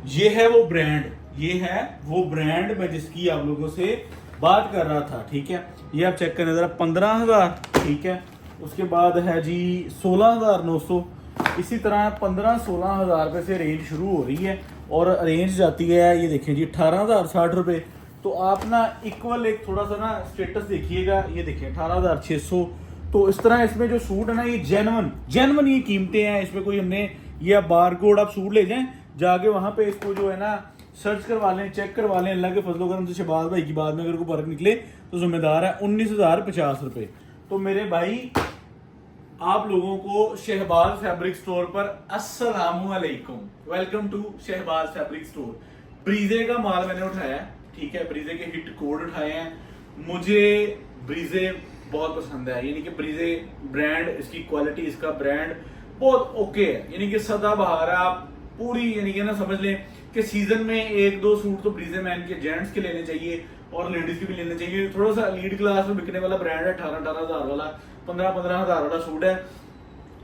ये है वो ब्रांड, ये है वो ब्रांड मैं जिसकी आप लोगों से बात कर रहा था, ठीक है। ये आप चेक करें जरा, 15,000, ठीक है। उसके बाद है जी 16,900। इसी तरह 15-16 हज़ार रुपये से रेंज शुरू हो रही है और रेंज जाती है, ये देखिए जी 18,060 रुपये। तो आप ना इक्वल एक थोड़ा सा ना स्टेटस देखिएगा, ये देखिए 18,600। तो इस तरह इसमें जो सूट है ना, ये जेनवन ये कीमतें हैं। इसमें कोई हमने ये बार कोड आप सूट ले जाएं, जाके वहां पे इसको जो है ना सर्च करवा लें, चेक करवा लें। अल्लाह के फजलो करम से शहबाज भाई की बात में अगर कोई फर्क निकले तो जिम्मेदार है 19,050 रुपये। तो मेरे भाई आप लोगों को शहबाज फैब्रिक स्टोर पर अस्सलामुअलैकुम, welcome to Shahbaz fabric store. ब्रीजे का माल मैंने उठाया है, ठीक है। ब्रीजे के हिट कोड उठाए हैं। मुझे ब्रीजे बहुत पसंद है, यानी कि ब्रीजे ब्रांड, इसकी क्वालिटी, इसका ब्रांड बहुत ओके है। यानी कि सदाबहार है, आप पूरी यानी कि ना समझ लें कि सीजन में 1-2 सूट तो ब्रीजे मैन के जेंट्स के लेने चाहिए और लेडीज के भी लेने चाहिए। थोड़ा सा लीड क्लास में बिकने वाला ब्रांड है, 18-18 हज़ार वाला, 15-15 हज़ार वाला सूट है।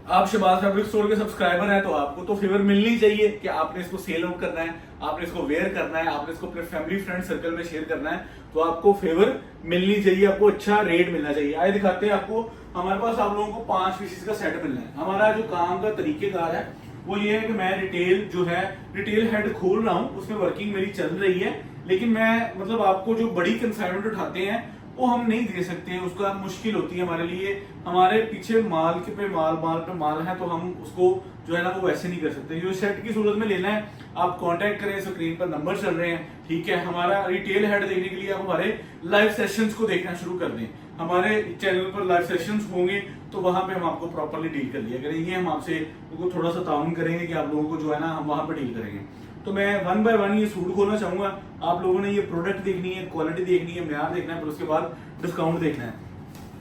आप शहबाज फैब्रिक स्टोर के सब्सक्राइबर हैं तो आपको तो फेवर मिलनी चाहिए कि आपने इसको सेल आउट करना है, आपने इसको वेयर करना है, आपने इसको अपने फैमिली फ्रेंड सर्कल में शेयर करना है, तो आपको फेवर मिलनी चाहिए, आपको अच्छा रेट मिलना चाहिए। आइए दिखाते हैं आपको। हमारे पास आप लोगों को 5 पीसेस का सेट मिलना है। हमारा जो काम का तरीकेकार है वो ये है कि मैं रिटेल जो है, रिटेल हेड खोल रहा हूँ, उसमें वर्किंग मेरी चल रही है। लेकिन मैं मतलब आपको जो बड़ी कंसाइनमेंट उठाते हैं वो हम नहीं दे सकते, उसका मुश्किल होती है हमारे लिए। हमारे पीछे माल पे माल है, तो हम उसको जो है ना वो वैसे नहीं कर सकते। जो सेट की सूरत में लेना है आप कांटेक्ट करें, स्क्रीन पर नंबर चल रहे हैं, ठीक है। हमारा रिटेल हेड देखने के लिए आप हमारे लाइव सेशंस को देखना शुरू कर दें। हमारे चैनल पर लाइव सेशंस होंगे तो वहां पे हम आपको प्रॉपर्ली डील कर लिया करेंगे। हम आपसे थोड़ा सा ताउन करेंगे कि आप लोगों को जो है ना हम वहां पर डील करेंगे। तो मैं 1 बाय 1 ये सूट खोलना चाहूंगा। आप लोगों ने ये प्रोडक्ट देखनी है, क्वालिटी देखनी है, म्यार देखना है, फिर उसके बाद डिस्काउंट देखना है।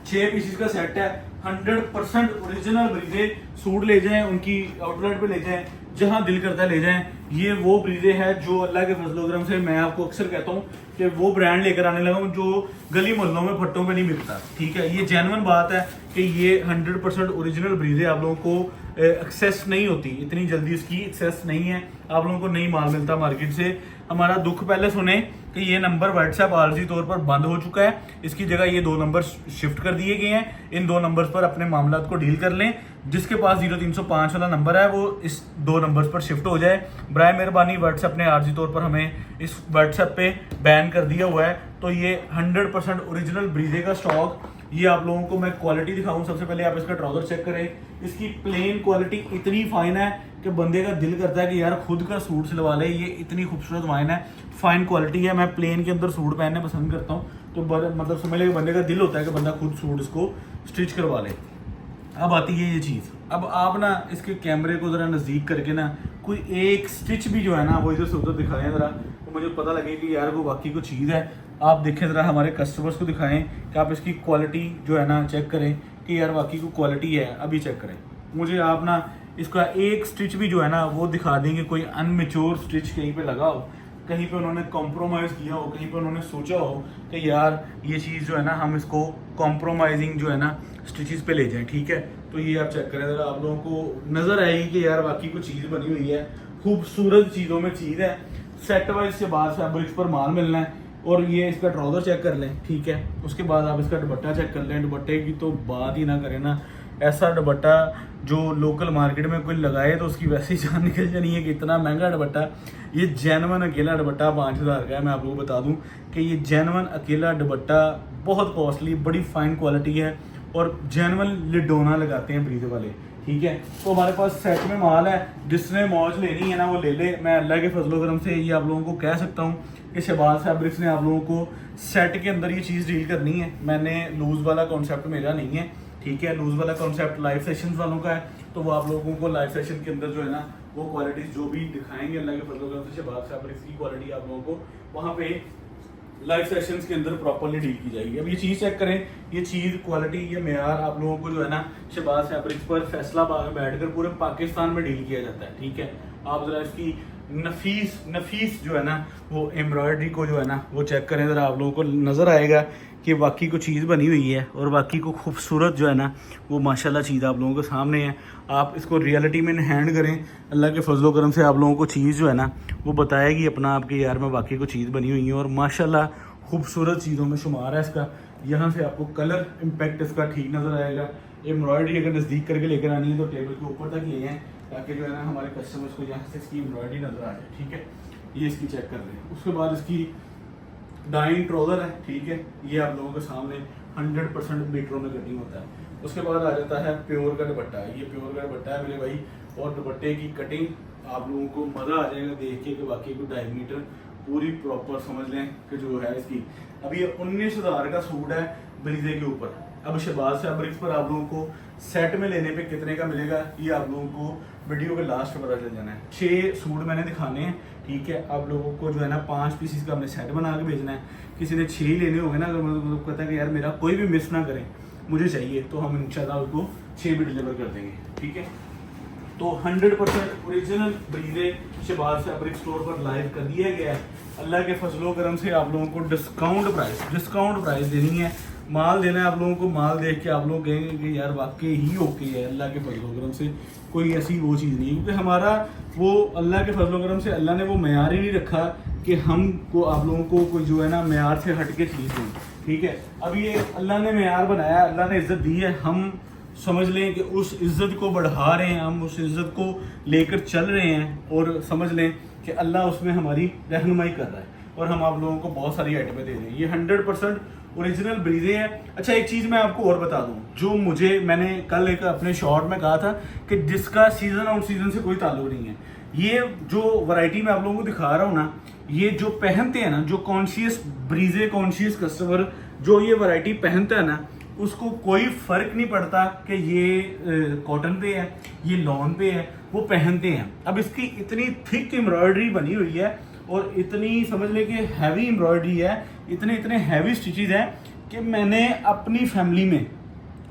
6 पीसेस का सेट है, 100% ओरिजिनल ब्रीजे सूट ले जाएं, उनकी आउटलेट पे ले जाएं, जहां दिल करता है ले जाएं। ये वो ब्रीजे है जो अल्लाह के फजलो करम से मैं आपको अक्सर कहता हूँ कि वो ब्रांड लेकर आने लगा हूँ जो गली मोहल्लों में फट्टों पे नहीं मिलता, ठीक है। ये जेन्युइन बात है कि ये 100% ओरिजिनल ब्रीजे आप लोगों को एक्सेस नहीं होती, इतनी जल्दी इसकी एक्सेस नहीं है, आप लोगों को नहीं माल मिलता मार्केट से। हमारा दुख पहले सुने कि ये नंबर व्हाट्सएप आरजी तौर पर बंद हो चुका है, इसकी जगह ये 2 नंबर शिफ्ट कर दिए गए हैं। इन 2 नंबर्स पर अपने मामला को डील कर लें। जिसके पास 0305 वाला नंबर है वो इस 2 नंबर्स पर शिफ्ट हो जाए। बराए मेहरबानी, व्हाट्सएप ने आरजी तौर पर हमें इस व्हाट्सएप पे बैन कर दिया हुआ है। तो ये 100% ओरिजिनल ब्रीजे का स्टॉक, ये आप लोगों को मैं क्वालिटी दिखाऊं। सबसे पहले आप इसका ट्राउजर चेक करें, इसकी प्लेन क्वालिटी इतनी फाइन है कि बंदे का दिल करता है कि यार खुद का सूट सिलवा ले। ये इतनी खूबसूरत वाइन है, फाइन क्वालिटी है। मैं प्लेन के अंदर सूट पहनने पसंद करता हूँ, तो मतलब समझ ले बंदे का दिल होता है कि बंदा खुद सूट इसको स्टिच करवा ले। अब आती है ये चीज़, अब आप ना इसके कैमरे को ज़रा नज़दीक करके ना कोई एक स्टिच भी जो है ना वो इधर से उधर दिखाएं ज़रा, तो मुझे पता लगे कि यार वो वाकई को चीज़ है। आप देखें ज़रा, हमारे कस्टमर्स को दिखाएं कि आप इसकी क्वालिटी जो है ना चेक करें कि यार वाकई को क्वालिटी है। अभी चेक करें, मुझे आप ना इसका एक स्टिच भी जो है ना वो दिखा देंगे, कोई अनमेच्योर स्टिच कहीं पे लगा हो, कहीं पे उन्होंने कॉम्प्रोमाइज़ किया हो, कहीं पे उन्होंने सोचा हो कि यार ये चीज़ जो है ना हम इसको कॉम्प्रोमाइजिंग जो है ना स्टिचेस पे ले जाएं, ठीक है। तो ये आप चेक करें ज़रा, आप लोगों को नज़र आएगी कि यार वाकई को चीज़ बनी हुई है, खूबसूरत चीज़ों में चीज़ है। सेट वाइज से बाद फैब्रिक्स पर माल मिलना है। और ये इसका ट्राउजर चेक कर लें, ठीक है। उसके बाद आप इसका दुपट्टा चेक कर लें। दुपट्टे की तो बात ही ना करें ना, ऐसा दुपट्टा जो लोकल मार्केट में कोई लगाए तो उसकी वैसे ही जान निकल जानी है कि इतना महंगा दुपट्टा। ये जेन्युइन अकेला दुपट्टा 5,000 का है। मैं आप लोगों को बता दूं कि ये जेन्युइन अकेला दुपट्टा बहुत कॉस्टली, बड़ी फाइन क्वालिटी है और जेन्युइन लिडोना लगाते हैं ब्रीजे वाले, ठीक है। तो हमारे पास सेट में माल है, जिसने मौज लेनी है ना वो ले ले। मैं अल्लाह के फजलो करम से ये आप लोगों को कह सकता हूँ कि शहबाज फैब्रिक्स ने आप लोगों को सेट के अंदर ये चीज़ डील करनी है। मैंने लूज़ वाला कॉन्सेप्ट मेरा नहीं है, ठीक है। लूज़ वाला कॉन्सेप्ट लाइव सेशन वालों का है, तो वो आप लोगों को लाइव सेशन के अंदर जो है ना वो क्वालिटीज़ जो भी दिखाएंगे अल्लाह के फजलो करम से शहबाज फैब्रिक्स की क्वालिटी आप लोगों को वहाँ पे लाइव सेशंस के अंदर प्रॉपर्ली डील की जाएगी। अब ये चीज़ चेक करें, ये चीज़ क्वालिटी, ये मेयार आप लोगों को जो है ना शहबाज फैब्रिक्स पर फैसलाबाद में बैठकर पूरे पाकिस्तान में डील किया जाता है, ठीक है। आप ज़रा इसकी नफीस जो है ना वो एम्ब्रॉयडरी को जो है ना वो चेक करें ज़रा, आप लोगों को नज़र आएगा कि वाकई को चीज़ बनी हुई है और वाकई को खूबसूरत जो है ना वो माशाल्लाह चीज़ आप लोगों के सामने है। आप इसको रियलिटी में हैंड करें, अल्लाह के फजलो करम से आप लोगों को चीज़ जो है ना वो बताएगी अपना आपके यार में वाकई को चीज़ बनी हुई है और माशाल्लाह खूबसूरत चीज़ों में शुमार है इसका। यहाँ से आपको कलर इम्पेक्ट इसका ठीक नज़र आएगा। एम्ब्रॉयडरी अगर नज़दीक करके लेकर आनी है तो टेबल के ऊपर तक ये हैं ताकि जो है ना हमारे कस्टमर्स को यहाँ से इसकी एम्ब्रॉयडरी नज़र आ जाए। ठीक है, ये इसकी चेक कर रहे हैं। उसके बाद इसकी डाइंग ट्राउज़र है। ठीक है, ये आप लोगों के सामने 100% मीटरों में कटिंग होता है। उसके बाद आ जाता है प्योर का दुपट्टा। ये प्योर का दुपट्टा है मेरे भाई, और दुपट्टे की कटिंग आप लोगों को मज़ा आ जाएगा देख के कि वाकई को 2.5 मीटर पूरी प्रॉपर समझ लें कि जो है इसकी। अब ये 19,000 का सूट है ब्रीजे के ऊपर। अब शहबाज फैब्रिक्स पर आप लोगों को सेट में लेने पे कितने का मिलेगा ये आप लोगों को वीडियो के लास्ट में पता चल जाना है। 6 सूट मैंने दिखाने हैं। ठीक है, आप लोगों को जो है ना 5 पीसीस का हमने सेट बना के भेजना है। किसी ने 6 ही लेने होंगे ना, अगर मतलब कहता है कि यार मेरा कोई भी मिस ना करें, मुझे चाहिए, तो हम इंशाल्लाह उसको 6 भी डिलीवर कर देंगे। ठीक है, तो 100% ओरिजिनल ब्रीजे शहबाज फैब्रिक स्टोर पर लाइव कर दिया गया है। अल्लाह के फजलो करम से आप लोगों को डिस्काउंट प्राइस देनी है, माल देना है आप लोगों को। माल देख के आप लोग कहेंगे कि यार वाकई ही ओके है। अल्लाह के फजलो करम से कोई ऐसी वो चीज़ नहीं है, क्योंकि हमारा वो अल्लाह के फजलो करम से अल्लाह ने वो मेयार ही नहीं रखा कि हम को आप लोगों को कोई जो है ना मेयार से हट के चीज़ दें। ठीक है, अब ये अल्लाह ने मेयार बनाया, अल्लाह ने इज़्ज़त दी है, हम समझ लें कि उस इज़्ज़त को बढ़ा रहे हैं, हम उस इज़्ज़त को लेकर चल रहे हैं और समझ लें कि अल्लाह उसमें हमारी रहनुमाई कर रहा है और हम आप लोगों को बहुत सारी आइटमें दे रहे हैं। ये 100% ओरिजिनल ब्रीजे है। अच्छा, एक चीज़ मैं आपको और बता दूं, जो मैंने कल एक अपने शॉर्ट में कहा था कि जिसका सीज़न आउट सीज़न से कोई ताल्लुक नहीं है, ये जो वैरायटी मैं आप लोगों को दिखा रहा हूँ ना, ये जो पहनते हैं ना, जो कॉन्शियस ब्रीजे कॉन्शियस कस्टमर जो ये वैरायटी पहनता है ना, उसको कोई फ़र्क नहीं पड़ता कि ये कॉटन पे है, ये लॉन पे है, वो पहनते हैं। अब इसकी इतनी थिक एम्ब्रॉयडरी बनी हुई है और इतनी समझ लें कि हैवी एम्ब्रॉयडरी है, इतने हैवी स्टिचेज हैं कि मैंने अपनी फैमिली में,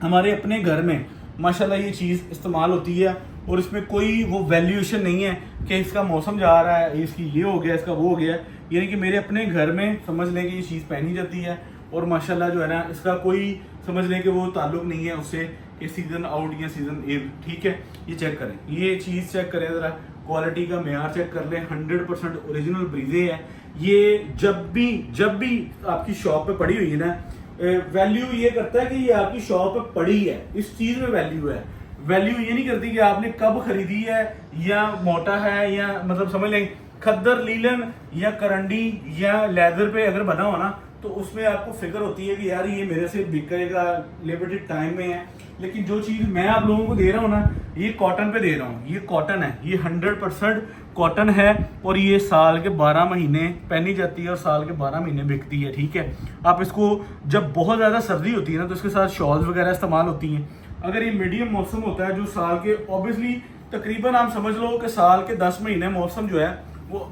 हमारे अपने घर में माशाल्लाह ये चीज़ इस्तेमाल होती है और इसमें कोई वो वैल्यूएशन नहीं है कि इसका मौसम जा रहा है, इसकी ये हो गया, इसका वो हो गया। यानी कि मेरे अपने घर में समझ लें कि ये चीज़ पहनी जाती है और माशाल्लाह जो है ना इसका कोई समझ लें कि वो ताल्लुक नहीं है उससे कि सीज़न आउट या सीज़न इन। ठीक है, ये चेक करें, ये चीज़ चेक करें ज़रा, क्वालिटी का मेयार चेक कर लें। 100% ओरिजिनल ब्रीजे है। ये जब भी आपकी शॉप पे पड़ी हुई है ना, वैल्यू ये करता है कि ये आपकी शॉप पे पड़ी है, इस चीज़ में वैल्यू है। वैल्यू ये नहीं करती कि आपने कब खरीदी है या मोटा है या मतलब समझ लें खद्दर लीलन या करंडी या लेदर पे अगर बना हो ना, तो उसमें आपको फिक्र होती है कि यार ये मेरे से बिकेगा, लिमिटेड टाइम में है। लेकिन जो चीज़ मैं आप लोगों को दे रहा हूँ ना, ये कॉटन पे दे रहा हूँ, ये कॉटन है, ये 100% कॉटन है और ये साल के 12 महीने पहनी जाती है और साल के 12 महीने बिकती है। ठीक है, आप इसको जब बहुत ज़्यादा सर्दी होती है ना, तो इसके साथ शॉल्स वगैरह इस्तेमाल होती हैं। अगर ये मीडियम मौसम होता है जो साल के ऑब्वियसली तकरीबन आप समझ लो कि साल के 10 महीने मौसम जो है वो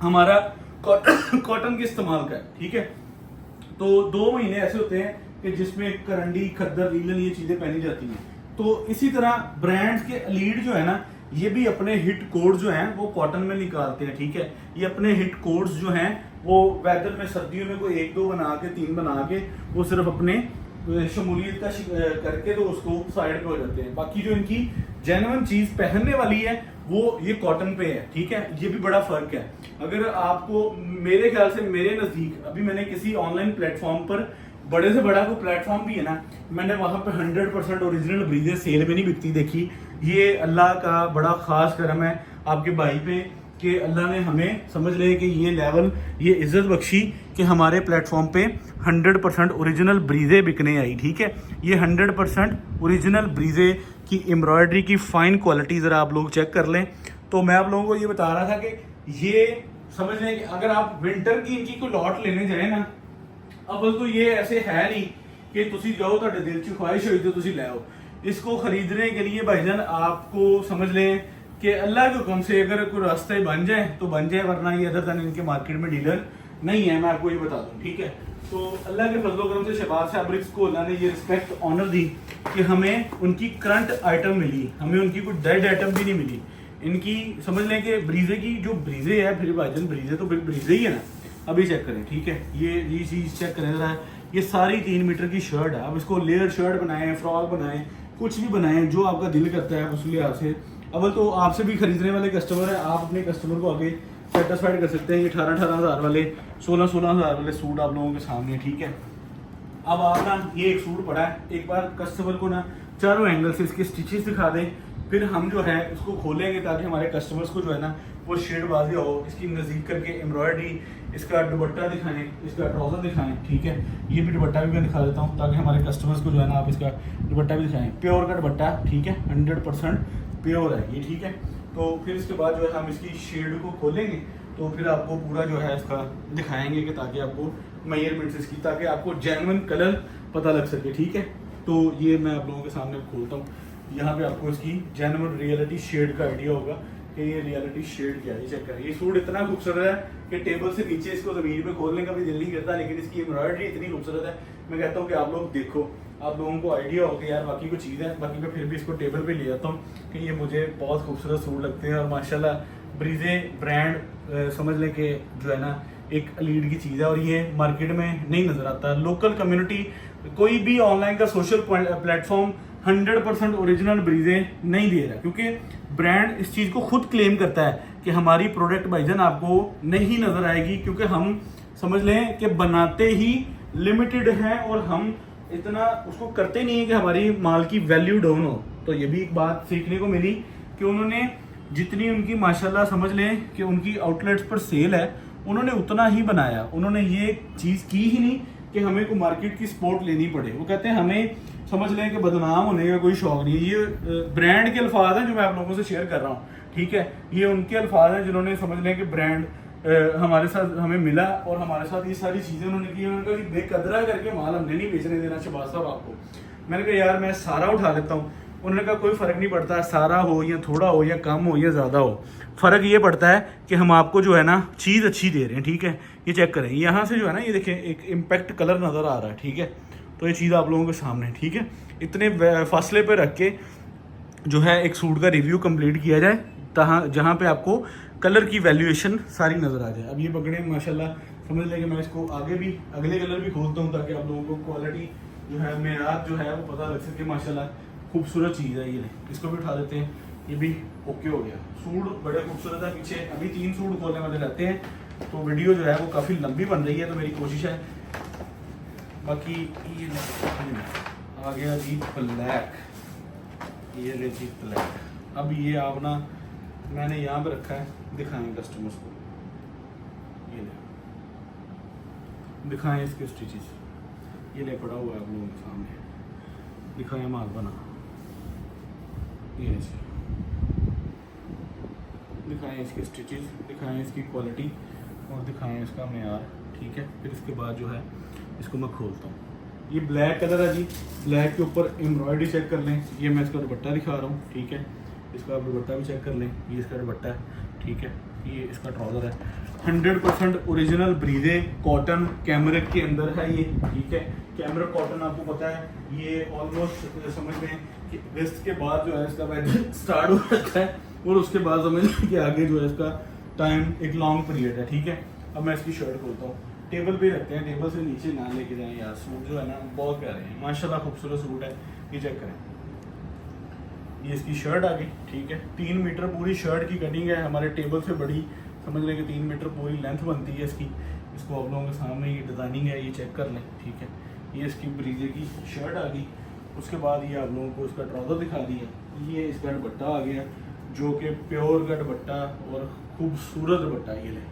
हमारा कॉटन के इस्तेमाल का है। ठीक है, तो 2 महीने ऐसे होते हैं कि जिसमें करंडी, खद्दर, लीलन ये चीजें पहनी जाती हैं। तो इसी तरह ब्रांड्स के लीड जो है ना, ये भी अपने हिट कोड्स जो हैं वो कॉटन में निकालते हैं। ठीक है, ये अपने हिट कोड्स जो हैं वो वेदर में सर्दियों में कोई 1-2 बना के 3 बना के वो सिर्फ अपने शमूलियत का करके तो उसको साइड पे हो जाते हैं। बाकी जो इनकी जेन्युइन चीज पहनने वाली है वो ये कॉटन पे है। ठीक है, ये भी बड़ा फर्क है। अगर आपको मेरे ख्याल से मेरे नजदीक अभी मैंने किसी ऑनलाइन प्लेटफॉर्म पर बड़े से बड़ा कोई प्लेटफॉर्म भी है ना, मैंने वहां पे 100% ओरिजिनल ब्रीजे सेल में नहीं बिकती देखी। ये अल्लाह का बड़ा खास करम है आपके भाई पे कि अल्लाह ने हमें समझ ले कि ये लेवल, ये इज्जत बख्शी कि हमारे प्लेटफॉर्म पे 100% ओरिजिनल ब्रीजे बिकने आई। ठीक है, ये 100% ओरिजिनल ब्रीजे की एम्ब्रॉयडरी की फाइन क्वालिटी ज़रा आप लोग चेक कर लें। तो मैं आप लोगों को ये बता रहा था कि ये समझ लें कि अगर आप विंटर की इनकी कोई लॉट लेने जाए ना, अब तो ये ऐसे है नहीं कि तुसी जाओ तो दिल की ख्वाहिश हुई तो तुसी ले आओ। इसको खरीदने के लिए भाईजान आपको समझ लें कि अल्लाह के हुक्म से अगर कोई रास्ते बन जाए तो बन जाए, वरना ये अदर तन इनके मार्केट में डीलर नहीं है, मैं आपको ये बता दूं। ठीक है, तो अल्लाह के फजलो करम से शहबाज फैब्रिक्स को अल्लाह ने ये रिस्पेक्ट ऑनर दी कि हमें उनकी करंट आइटम मिली, हमें उनकी कोई डेड आइटम भी नहीं मिली। इनकी समझ लें कि ब्रीजे की जो ब्रीजे है, फिर भाईजान ब्रीजे तो फिर ब्रीजे ही है ना। अभी चेक करें, ठीक है, ये चीज़ चेक करें जरा। ये सारी 3 मीटर की शर्ट है। अब इसको लेयर शर्ट बनाएं, फ्रॉक बनाएं, कुछ भी बनाएं, जो आपका दिल करता है उस लिहाज से। अव्वल तो आपसे भी खरीदने वाले कस्टमर है, आप अपने कस्टमर को आगे सेटिस्फाइड कर सकते हैं। ये 18-18 हज़ार वाले, 16-16 हज़ार वाले सूट आप लोगों के सामने, ठीक है। अब आप ना, ये एक सूट पड़ा है, एक बार कस्टमर को ना चारों एंगल से इसके स्टिचेस दिखा दें, फिर हम जो है इसको खोलेंगे ताकि हमारे कस्टमर्स को जो है ना वो शेडबाजी हो। इसकी नज़दीक करके एम्ब्रॉयडरी, इसका दुपट्टा दिखाएं, इसका ट्राउज़र दिखाएं, ठीक है। ये भी दुपट्टा भी मैं दिखा देता हूँ ताकि हमारे कस्टमर्स को जो है ना आप इसका दुपट्टा भी दिखाएं। प्योर का दुपट्टा, ठीक है, 100% प्योर है ये, ठीक है। तो फिर इसके बाद जो है हम इसकी शेड को खोलेंगे तो फिर आपको पूरा जो है इसका दिखाएंगे कि ताकि आपको मेजरमेंट्स इसकी, ताकि आपको जेन्युइन कलर पता लग सके, ठीक है। तो ये मैं आप लोगों के सामने खोलता हूँ। यहाँ पे आपको इसकी जेन्युइन रियलिटी शेड का आइडिया होगा कि ये रियलिटी शेड क्या है। चेक करें, ये सूट इतना खूबसूरत है कि टेबल से नीचे इसको ज़मीन पे खोलने का भी दिल नहीं करता, लेकिन इसकी एम्ब्रॉयडरी इतनी खूबसूरत है। मैं कहता हूँ कि आप लोग देखो, आप लोगों को आइडिया हो कि यार बाकी को चीज़ है। बाकी मैं फिर भी इसको टेबल पे ले जाता हूँ कि ये मुझे बहुत खूबसूरत सूट लगते हैं। और माशाल्लाह ब्रीजे ब्रांड समझ लें कि जो है ना एक लीड की चीज़ है, और ये मार्केट में नहीं नज़र आता। लोकल कम्युनिटी, कोई भी ऑनलाइन का सोशल प्लेटफॉर्म 100% ओरिजिनल ब्रीजे नहीं दे रहा, क्योंकि ब्रांड इस चीज़ को खुद क्लेम करता है कि हमारी प्रोडक्ट भाईजान आपको नहीं नज़र आएगी, क्योंकि हम समझ लें कि बनाते ही लिमिटेड है और हम इतना उसको करते नहीं है कि हमारी माल की वैल्यू डाउन हो। तो ये भी एक बात सीखने को मिली कि उन्होंने जितनी उनकी माशाल्लाह समझ लें कि उनकी आउटलेट्स पर सेल है, उन्होंने उतना ही बनाया। उन्होंने ये चीज़ की ही नहीं कि हमें को मार्केट की सपोर्ट लेनी पड़े। वो कहते हैं हमें समझ लें कि बदनाम होने का कोई शौक नहीं है। ये ब्रांड के अल्फाज हैं जो मैं आप लोगों से शेयर कर रहा हूँ, ठीक है। ये उनके अल्फाज हैं जिन्होंने समझ लें कि ब्रांड हमारे साथ हमें मिला और हमारे साथ ये सारी चीज़ें उन्होंने की। उन्होंने कहा कि बेकदरा करके माल हमने नहीं बेचने देना शहबाज साहब आपको। मैंने कहा यार मैं सारा उठा लेता हूँ। उन्होंने कहा कोई फ़र्क नहीं पड़ता, सारा हो या थोड़ा हो या कम हो या ज़्यादा हो, फ़र्क ये पड़ता है कि हम आपको जो है ना चीज़ अच्छी दे रहे हैं, ठीक है। ये चेक करें, यहाँ से जो है ना ये देखें एक इम्पैक्ट कलर नज़र आ रहा है, ठीक है। तो ये चीज़ आप लोगों के सामने, ठीक है। इतने फासले पे रख के जो है एक सूट का रिव्यू कंप्लीट किया जाए जहाँ पे आपको कलर की वैल्यूएशन सारी नज़र आ जाए। अब ये पकड़े माशाल्लाह, समझ लें कि मैं इसको आगे भी अगले कलर भी खोलता हूँ ताकि आप लोगों को क्वालिटी जो है मेयार जो है वो पता लग सके। माशाल्लाह खूबसूरत चीज़ है ये। इसको भी उठा देते हैं, ये भी ओके हो गया। सूट बड़े खूबसूरत है। पीछे अभी 3 सूट खोलने वाले रहते हैं, तो वीडियो जो है वो काफ़ी लंबी बन रही है, तो मेरी कोशिश है। बाकी ये आ गया जी ब्लैक, ये ले जी ब्लैक। अब ये आप ना मैंने यहाँ पे रखा है, दिखाएं कस्टमर्स को, ये ले दिखाएं इसके स्टिचेस, ये ले पड़ा हुआ है आप लोगों के सामने, दिखाएं माल बना, ये दिखाएं इसके स्टिचेस, दिखाएं इसकी क्वालिटी और दिखाएं इसका मेयार, ठीक है। फिर इसके बाद जो है इसको मैं खोलता हूँ। ये ब्लैक कलर है जी, ब्लैक के ऊपर एम्ब्रॉयडरी चेक कर लें। ये मैं इसका दुपट्टा दिखा रहा हूँ, ठीक है। इसका आप दुपट्टा भी चेक कर लें, ये इसका दुपट्टा है, ठीक है। ये इसका ट्राउज़र है, 100% ओरिजिनल ब्रीजे कॉटन कैमरिक के अंदर है ये, ठीक है। कैमरिक कॉटन आपको पता है ये ऑलमोस्ट समझ लें कि वेस्ट के बाद जो है इसका वेदर स्टार्ट हो जाता है और उसके बाद समझ लें कि आगे जो है इसका टाइम एक लॉन्ग पीरियड है, ठीक है। अब मैं इसकी शर्ट खोलता हूँ, टेबल पे रखते हैं, टेबल से नीचे ना लेके जाएं यार। सूट जो है ना बहुत प्यारे हैं माशाल्लाह, खूबसूरत सूट है। ये चेक करें, ये इसकी शर्ट आ गई, ठीक है। 3 मीटर पूरी शर्ट की कटिंग है, हमारे टेबल से बड़ी समझ लें कि 3 मीटर पूरी लेंथ बनती है इसकी। इसको आप लोगों के सामने ये डिज़ाइनिंग है, ये चेक कर लें, ठीक है। ये इसकी ब्रीजे की शर्ट आ गई। उसके बाद ये आप लोगों को इसका ट्राउज़र दिखा दिया। ये इसका दुपट्टा आ गया जो कि प्योर का दुपट्टा और खूबसूरत दुपट्टा, ये ले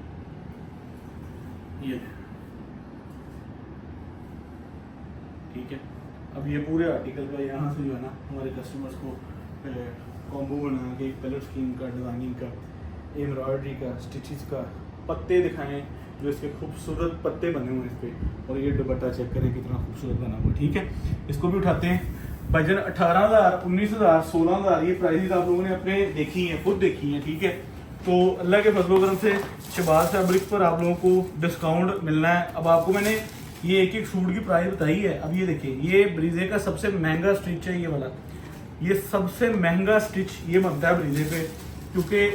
ठीक है। अब ये पूरे आर्टिकल का यहाँ से जो है ना हमारे कस्टमर्स को कॉम्बो बना के कलर स्कीम का, डिज़ाइनिंग का, एम्ब्रॉयडरी का, स्टिचेस का, पत्ते दिखाएं जो इसके खूबसूरत पत्ते बने हुए हैं इस पर। और ये दुपट्टा चेक करें कितना खूबसूरत बना हुआ, ठीक है। इसको भी उठाते हैं। भाईजान 18,000, 19,000, 16,000 ये प्राइस आप लोगों ने अपने देखी हैं, खुद देखी हैं, ठीक है। तो अल्लाह के फजल करम से शहबाज फैब्रिक्स पर आप लोगों को डिस्काउंट मिलना है। अब आपको मैंने ये एक सूट की प्राइस बताई है। अब ये देखिए, ये ब्रीजे का सबसे महंगा स्टिच है ये वाला, ये सबसे महंगा स्टिच ये बनता है ब्रीजे पे। क्योंकि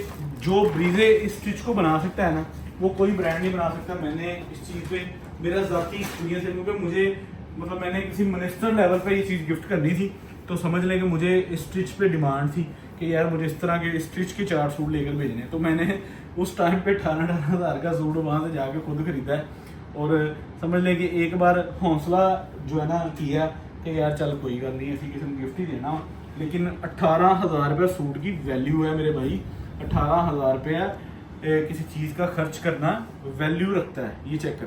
जो ब्रीजे इस स्टिच को बना सकता है ना, वो कोई ब्रांड नहीं बना सकता। मैंने इस चीज़ पे मेरा ज़ाती एक्सपीरियंस है, क्योंकि मुझे मतलब मैंने किसी मिनिस्टर लेवल पे ये चीज़ गिफ्ट करनी थी, तो समझ लें कि मुझे इस स्टिच पे डिमांड थी कि यार मुझे इस तरह के स्टिच के 4 सूट लेकर भेजने हैं। तो मैंने उस टाइम पे 18 हज़ार का सूट वहाँ से जाके खुद खरीदा है, और समझ लें कि एक बार हौसला जो है ना किया कि यार चल कोई गल नहीं, ऐसी किसी को गिफ्ट ही देना। लेकिन 18,000 रुपये सूट की वैल्यू है मेरे भाई। 18,000 रुपया किसी चीज़ का खर्च करना वैल्यू रखता है। ये चेक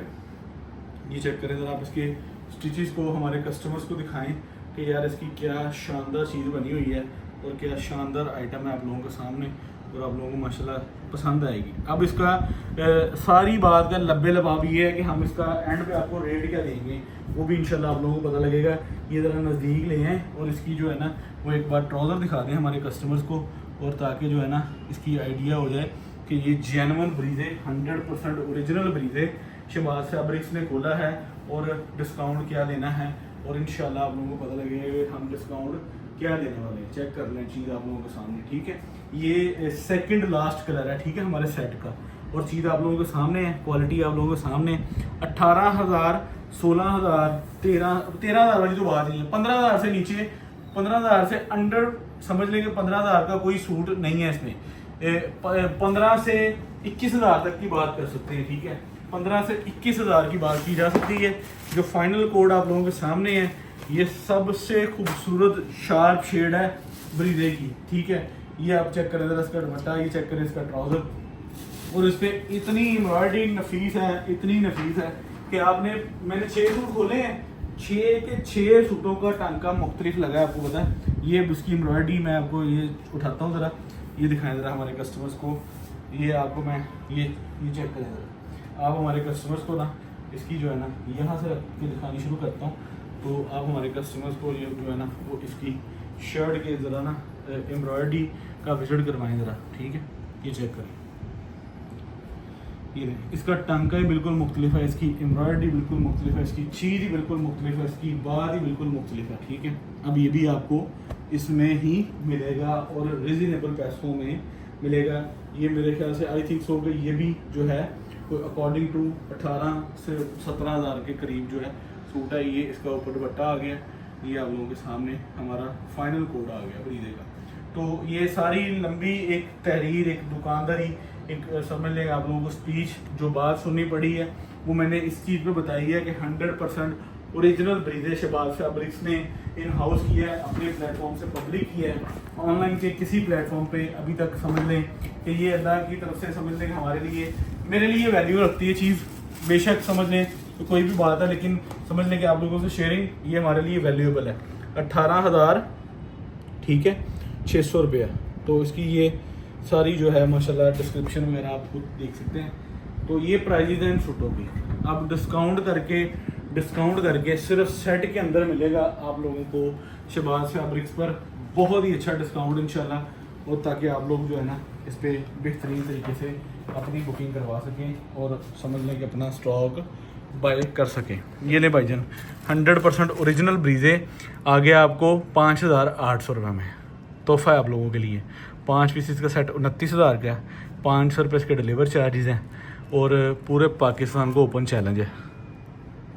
करें ज़रा, आप इसके स्टिचेस को हमारे कस्टमर्स को दिखाएं कि यार इसकी क्या शानदार चीज़ बनी हुई है और क्या शानदार आइटम है आप लोगों के सामने, और आप लोगों को माशाल्लाह पसंद आएगी। अब इसका सारी बात का लब्बे लबाब ये है कि हम इसका एंड पे आपको रेट क्या देंगे वो भी इंशाल्लाह आप लोगों को पता लगेगा। ये ज़रा नज़दीक ले आएँ और इसकी जो है ना वो एक बार ट्राउज़र दिखा दें हमारे कस्टमर्स को, और ताकि जो है ना इसकी आइडिया हो जाए कि ये जेन्युइन ब्रीज है, 100% ओरिजिनल ब्रीज है। शहबाज फैब्रिक्स ने खोला है और डिस्काउंट क्या देना है, और इंशाल्लाह आप लोगों को पता लगेगा कि हम डिस्काउंट क्या देने वाले हैं। चेक कर लें चीज़ आप लोगों के सामने, ठीक है। ये सेकंड लास्ट कलर है, ठीक है, हमारे सेट का, और चीज़ आप लोगों के सामने है, क्वालिटी आप लोगों के सामने। 18,000, 16,000, 13,000 वाली तो बात नहीं है। 15,000 से नीचे, 15,000 से अंडर समझ लेंगे 15,000 का कोई सूट नहीं है इसमें। 15 से 21,000 तक की बात कर सकते हैं, ठीक है। 15 से 21,000 की बात की जा सकती है। जो फाइनल कोड आप लोगों के सामने है, ये सबसे खूबसूरत शार्प शेड है ब्रीजे की, ठीक है। ये आप चेक करें ज़रा इसका दुपट्टा, ये चेक करें इसका ट्राउज़र, और इस पर इतनी एम्ब्रॉयडरी नफीस है, इतनी नफीस है कि मैंने 6 सूट खोले हैं, 6 के 6 सूटों का टांका मुख्तलिफ लगा है, आपको पता है। ये उसकी एम्ब्रॉयडरी मैं आपको ये उठाता हूँ ज़रा, ये दिखाएं ज़रा हमारे कस्टमर्स को। ये आपको मैं ये चेक करें ज़रा, आप हमारे कस्टमर्स को ना इसकी जो है ना यहाँ से रख के दिखानी शुरू करता हूँ, तो आप हमारे कस्टमर्स को ये जो है ना वो इसकी शर्ट के ज़रा ना एम्ब्रॉयडरी का विजिट करवाएं ज़रा, ठीक है। ये चेक करें, ये इसका टांका ही बिल्कुल मुख्तलिफ है, इसकी एम्ब्रॉयडरी बिल्कुल मुख्तलिफ है, इसकी चीज़ ही बिल्कुल मुख्तलिफ है, इसकी बात ही बिल्कुल मुख्तलिफ है, ठीक है। अब ये भी आपको इसमें ही मिलेगा और रिजनेबल पैसों में मिलेगा। ये मेरे ख्याल से आई थिंक सो कि ये भी जो है अकॉर्डिंग टू 18 से 17,000 के करीब जो है सूट है। ये इसका ऊपर दुपट्टा आ गया, ये आप लोगों के सामने हमारा फाइनल कोड आ गया ब्रीजे का। तो ये सारी लंबी एक तहरीर, एक दुकानदारी, एक समझ लें आप लोगों को स्पीच जो बात सुननी पड़ी है, वो मैंने इस चीज़ पे बताई है कि 100% ओरिजिनल ब्रीजे शहबाज फैब्रिक्स ने इन हाउस किया है, अपने प्लेटफॉर्म से पब्लिक किया है। ऑनलाइन के किसी प्लेटफॉर्म पे अभी तक समझ लें कि ये अल्लाह की तरफ से समझ लें कि हमारे लिए, मेरे लिए वैल्यू रखती है चीज़। बेशक समझ लें तो कोई भी बात है, लेकिन समझ लें कि आप लोगों से शेयरिंग ये हमारे लिए वैल्यूएबल है। 18,000, ठीक है, 600 रुपया। तो इसकी ये सारी जो है माशाल्लाह डिस्क्रिप्शन वगैरह आप खुद देख सकते हैं। तो ये प्राइजेज हैं इन सूटों की। अब डिस्काउंट करके सिर्फ सेट के अंदर मिलेगा आप लोगों को शहबाज फैब्रिक्स पर बहुत ही अच्छा डिस्काउंट इंशाल्लाह, और ताकि आप लोग जो है ना इस पर बेहतरीन तरीके से अपनी बुकिंग करवा सकें और समझ लें कि अपना स्टॉक बाय कर सकें। ये ले भाईजान 100% ओरिजिनल ब्रीजे आ गया आपको 5,800 रुपये में। तोहफ़ा है आप लोगों के लिए। 5 पीसेस का सेट 29,000 का है, 500 रुपये इसके डिलीवर चार्जेस हैं, और पूरे पाकिस्तान को ओपन चैलेंज है।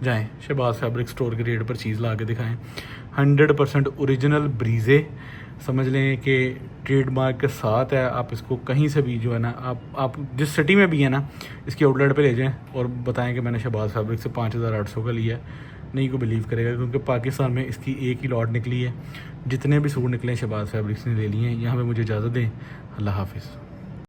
जाएं शहबाज फैब्रिक स्टोर के रेट पर चीज़ ला के दिखाएँ। 100% ओरिजिनल ब्रीजे समझ लें कि ट्रेडमार्क के साथ है। आप इसको कहीं से भी जो है ना आप जिस सिटी में भी है ना इसकी आउटलेट पे ले जाएं और बताएं कि मैंने शहबाज फैब्रिक से 5,800 का लिया है। नहीं को बिलीव करेगा, क्योंकि पाकिस्तान में इसकी एक ही लॉट निकली है। जितने भी सूट निकले शहबाज फैब्रिक्स ने ले लिए हैं। यहाँ पे मुझे इजाज़त दें। अल्लाह हाफिज़।